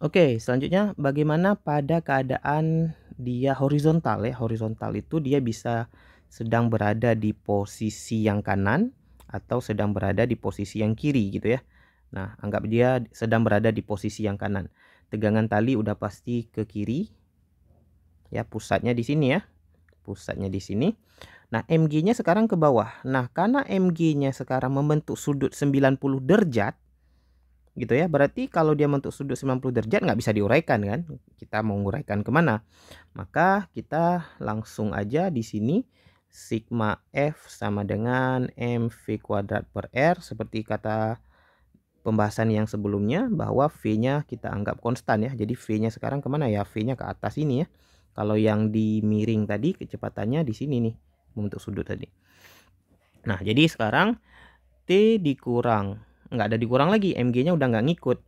Oke, selanjutnya bagaimana pada keadaan dia horizontal ya. Horizontal itu dia bisa sedang berada di posisi yang kanan atau sedang berada di posisi yang kiri gitu ya. Nah, anggap dia sedang berada di posisi yang kanan. Tegangan tali udah pasti ke kiri. Ya, pusatnya di sini ya. Pusatnya di sini. Nah, MG-nya sekarang ke bawah. Nah, karena MG-nya sekarang membentuk sudut 90 derajat gitu ya, berarti kalau dia membentuk sudut 90 derajat nggak bisa diuraikan kan, kita mau nguraikan kemana, maka kita langsung aja di sini sigma F sama dengan mv kuadrat per R seperti kata pembahasan yang sebelumnya, bahwa V nya kita anggap konstan ya. Jadi V nya sekarang kemana ya, V nya ke atas ini ya. Kalau yang di miring tadi kecepatannya di sini nih, membentuk sudut tadi. Nah, jadi sekarang T dikurang, nggak ada dikurang lagi, MG nya udah nggak ngikut.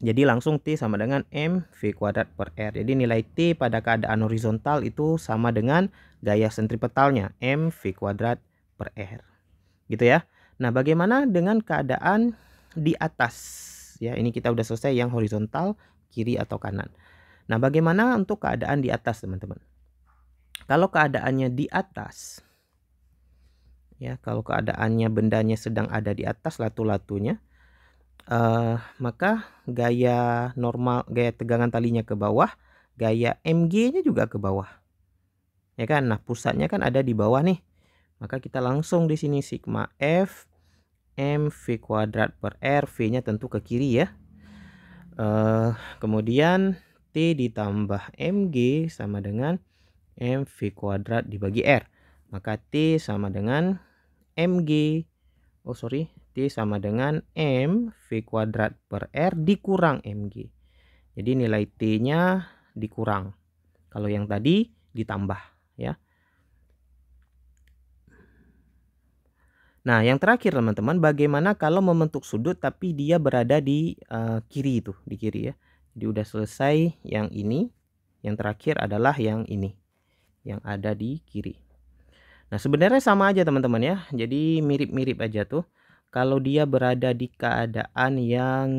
Jadi langsung T sama dengan mv kuadrat per R. Jadi nilai T pada keadaan horizontal itu sama dengan gaya sentripetalnya mv kuadrat per R. Gitu ya. Nah, bagaimana dengan keadaan di atas? Ya, ini kita udah selesai yang horizontal, kiri atau kanan. Nah, bagaimana untuk keadaan di atas, teman-teman? Kalau keadaannya di atas, ya, kalau keadaannya bendanya sedang ada di atas latu-latunya, maka gaya normal, gaya tegangan talinya ke bawah, gaya MG-nya juga ke bawah. Ya kan? Nah, pusatnya kan ada di bawah nih. Maka kita langsung di sini sigma F mv kuadrat per R, V-nya tentu ke kiri ya. Kemudian T ditambah MG sama dengan mv kuadrat dibagi R. Maka T sama dengan MG, T sama dengan mv kuadrat per R dikurang MG. Jadi nilai T-nya dikurang. Kalau yang tadi ditambah ya. Nah, yang terakhir teman-teman, bagaimana kalau membentuk sudut tapi dia berada di kiri itu, di kiri ya. Jadi udah selesai yang ini. Yang terakhir adalah yang ini, yang ada di kiri. Nah, sebenarnya sama aja teman-teman ya. Jadi mirip-mirip aja tuh. Kalau dia berada di keadaan yang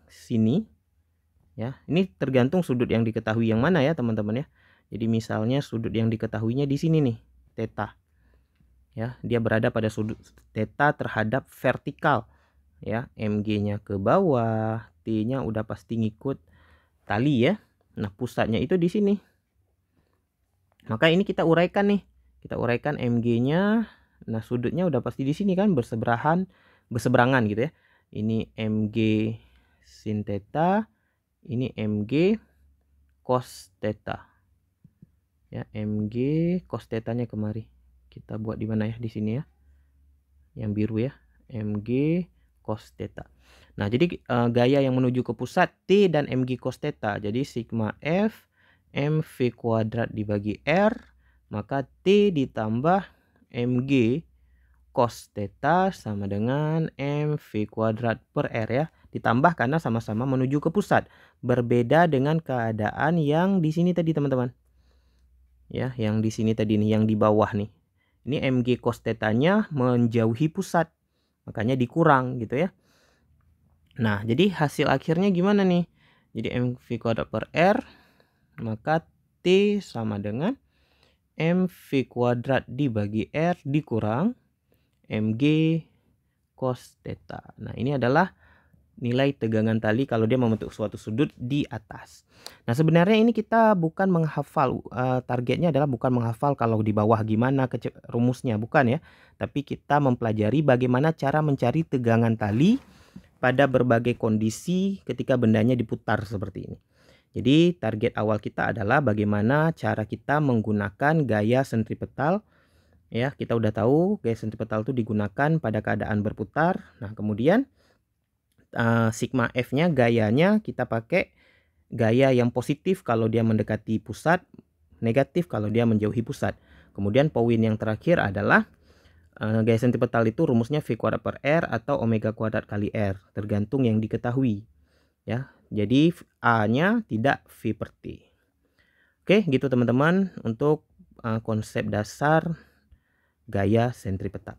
sini ya. Ini tergantung sudut yang diketahui yang mana ya, teman-teman ya. Jadi misalnya sudut yang diketahuinya di sini nih, theta. Ya, dia berada pada sudut theta terhadap vertikal ya. MG-nya ke bawah, T-nya udah pasti ngikut tali ya. Nah, pusatnya itu di sini. Maka ini kita uraikan nih. Kita uraikan MG-nya. Nah, sudutnya udah pasti di sini kan, berseberangan gitu ya. Ini MG sin theta, ini MG cos theta. Ya, MG cos theta-nya kemari. Kita buat di mana ya, di sini ya. Yang biru ya, MG cos theta. Nah, jadi gaya yang menuju ke pusat T dan MG cos theta. Jadi sigma F mv kuadrat dibagi R, maka T ditambah MG cos theta sama dengan mv kuadrat per R ya. Ditambah karena sama-sama menuju ke pusat. Berbeda dengan keadaan yang di sini tadi teman-teman. Ya, yang di sini tadi nih, yang di bawah nih. Ini MG cos theta-nya menjauhi pusat, makanya dikurang gitu ya. Nah, jadi hasil akhirnya gimana nih? Jadi mv kuadrat per R, maka T sama dengan mv kuadrat dibagi R dikurang MG cos theta. Nah, ini adalah nilai tegangan tali kalau dia membentuk suatu sudut di atas. Nah, sebenarnya ini kita bukan menghafal, targetnya adalah bukan menghafal kalau di bawah gimana rumusnya, bukan ya. Tapi kita mempelajari bagaimana cara mencari tegangan tali pada berbagai kondisi ketika bendanya diputar seperti ini. Jadi target awal kita adalah bagaimana cara kita menggunakan gaya sentripetal. Ya, kita udah tahu gaya sentripetal itu digunakan pada keadaan berputar. Nah, kemudian sigma F-nya gayanya kita pakai gaya yang positif kalau dia mendekati pusat, negatif kalau dia menjauhi pusat. Kemudian poin yang terakhir adalah gaya sentripetal itu rumusnya V kuadrat per R atau omega kuadrat kali R, tergantung yang diketahui ya. Jadi A-nya tidak V per T. Oke, gitu teman-teman untuk konsep dasar gaya sentripetal.